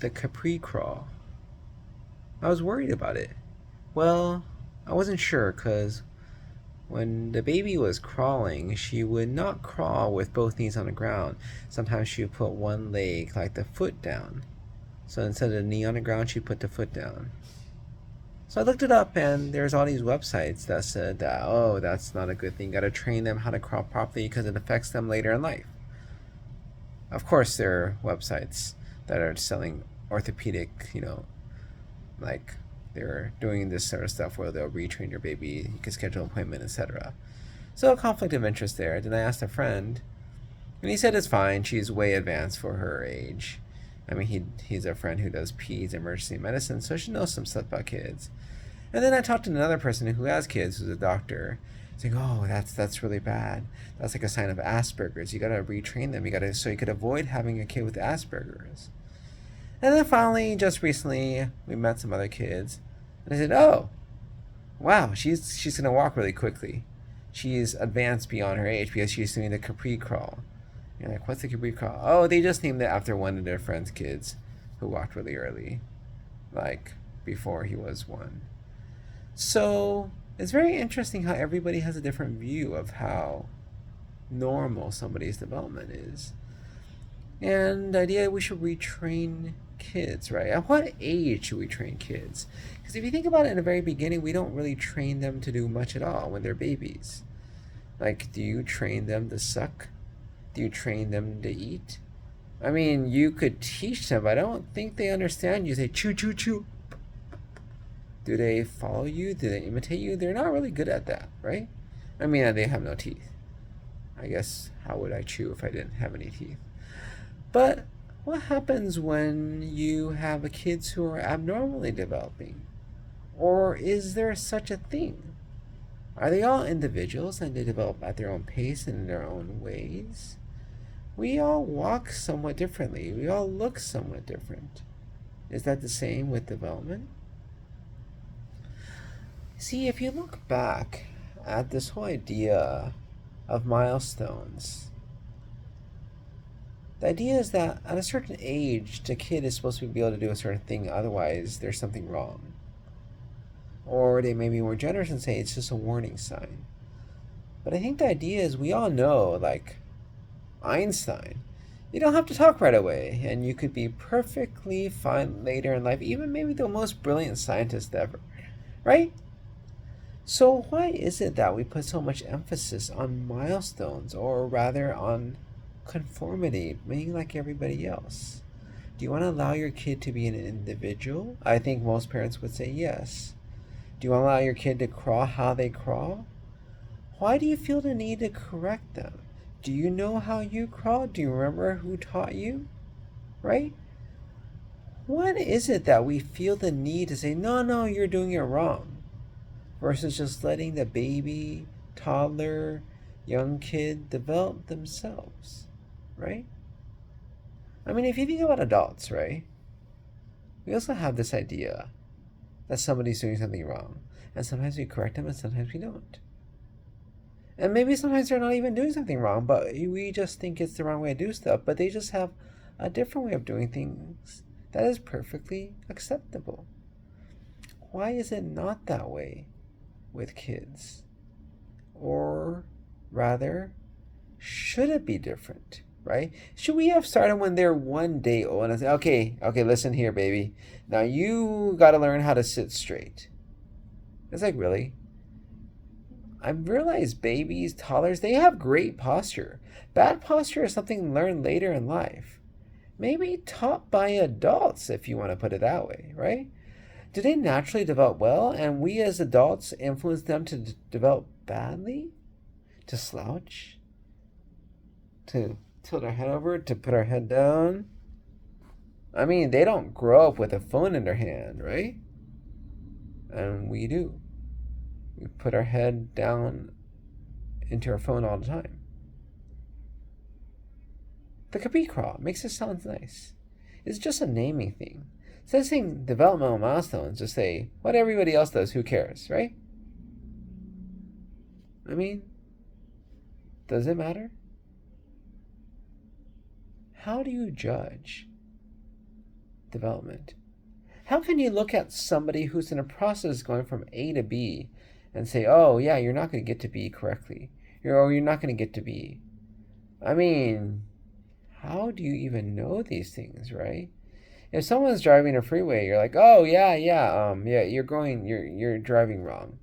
the capri crawl. I was worried about it. Well, I wasn't sure because when the baby was crawling, she would not crawl with both knees on the ground. Sometimes she would put one leg, like the foot, down. So instead of the knee on the ground, she put the foot down. So I looked it up, and there's all these websites that said that, oh, that's not a good thing. You gotta train them how to crawl properly because it affects them later in life. Of course, there are websites that are selling orthopedic, like they're doing this sort of stuff where they'll retrain your baby, you can schedule an appointment, etc. So a conflict of interest there. Then I asked a friend, and he said it's fine. She's way advanced for her age. I mean, he's a friend who does peds emergency medicine, so she knows some stuff about kids. And then I talked to another person who has kids, who's a doctor, saying, "Oh, that's really bad. That's like a sign of Asperger's. You gotta retrain them. So you could avoid having a kid with Asperger's." And then finally, just recently, we met some other kids, and I said, "Oh, wow, she's gonna walk really quickly. She's advanced beyond her age because she's doing the Capri crawl." You're like, "What's the Capri crawl?" Oh, they just named it after one of their friends' kids who walked really early, like before he was one. So it's very interesting how everybody has a different view of how normal somebody's development is. And the idea we should retrain kids, right? At what age should we train kids? Because if you think about it in the very beginning, we don't really train them to do much at all when they're babies. Like, do you train them to suck? Do you train them to eat? I mean, you could teach them, but I don't think they understand. You say, chew, chew, chew. Do they follow you? Do they imitate you? They're not really good at that, right? I mean, they have no teeth. I guess, how would I chew if I didn't have any teeth? But what happens when you have kids who are abnormally developing? Or is there such a thing? Are they all individuals and they develop at their own pace and in their own ways? We all walk somewhat differently. We all look somewhat different. Is that the same with development? See, if you look back at this whole idea of milestones, the idea is that at a certain age, the kid is supposed to be able to do a certain thing, otherwise, there's something wrong. Or they may be more generous and say it's just a warning sign. But I think the idea is we all know, like Einstein, you don't have to talk right away, and you could be perfectly fine later in life, even maybe the most brilliant scientist ever, right? So, why is it that we put so much emphasis on milestones, or rather on conformity, being like everybody else? Do you want to allow your kid to be an individual? I think most parents would say yes. Do you want to allow your kid to crawl how they crawl? Why do you feel the need to correct them? Do you know how you crawl? Do you remember who taught you? Right? What is it that we feel the need to say, no, no, you're doing it wrong? Versus just letting the baby, toddler, young kid develop themselves, right? I mean, if you think about adults, right? We also have this idea that somebody's doing something wrong. And sometimes we correct them and sometimes we don't. And maybe sometimes they're not even doing something wrong, but we just think it's the wrong way to do stuff. But they just have a different way of doing things that is perfectly acceptable. Why is it not that way with kids? Or rather, should it be different? Right? Should we have started when they're 1 day old and say, okay, listen here, baby. Now you got to learn how to sit straight. It's like, really? I've realized babies, toddlers, they have great posture. Bad posture is something learned later in life. Maybe taught by adults, if you want to put it that way, right? Do they naturally develop well, and we as adults influence them to develop badly? To slouch? To tilt our head over? To put our head down? I mean, they don't grow up with a phone in their hand, right? And we do. We put our head down into our phone all the time. The Capri crawl makes it sound nice. It's just a naming thing. Instead of saying developmental milestones, just say what everybody else does, who cares, right? I mean, does it matter? How do you judge? development. How can you look at somebody who's in a process going from A to B and say, oh, yeah, you're not going to get to B correctly? You're not going to get to B. I mean, how do you even know these things, right? If someone's driving a freeway, you're like, oh, yeah, you're driving wrong.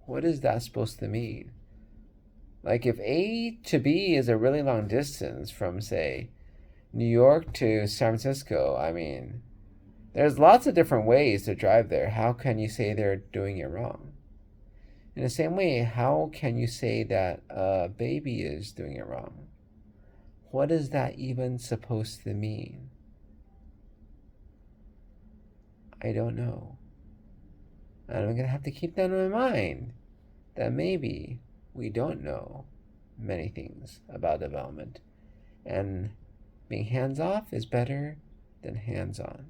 What is that supposed to mean? Like, if A to B is a really long distance from, say, New York to San Francisco, I mean, there's lots of different ways to drive there. How can you say they're doing it wrong? In the same way, how can you say that a baby is doing it wrong? What is that even supposed to mean? I don't know. And I'm going to have to keep that in my mind that maybe we don't know many things about development. And being hands off is better than hands on.